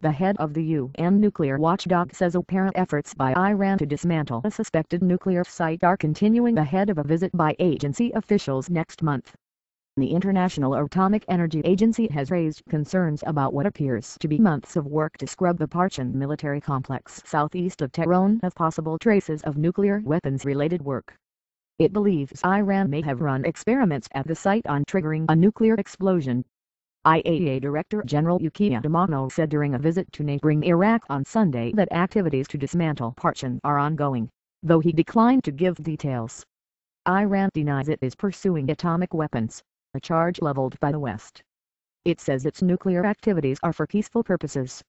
The head of the UN nuclear watchdog says apparent efforts by Iran to dismantle a suspected nuclear site are continuing ahead of a visit by agency officials next month. The International Atomic Energy Agency has raised concerns about what appears to be months of work to scrub the Parchin military complex southeast of Tehran of possible traces of nuclear weapons-related work. It believes Iran may have run experiments at the site on triggering a nuclear explosion. IAEA Director General Yukiya Amano said during a visit to neighboring Iraq on Sunday that activities to dismantle Parchin are ongoing, though he declined to give details. Iran denies it is pursuing atomic weapons, a charge leveled by the West. It says its nuclear activities are for peaceful purposes.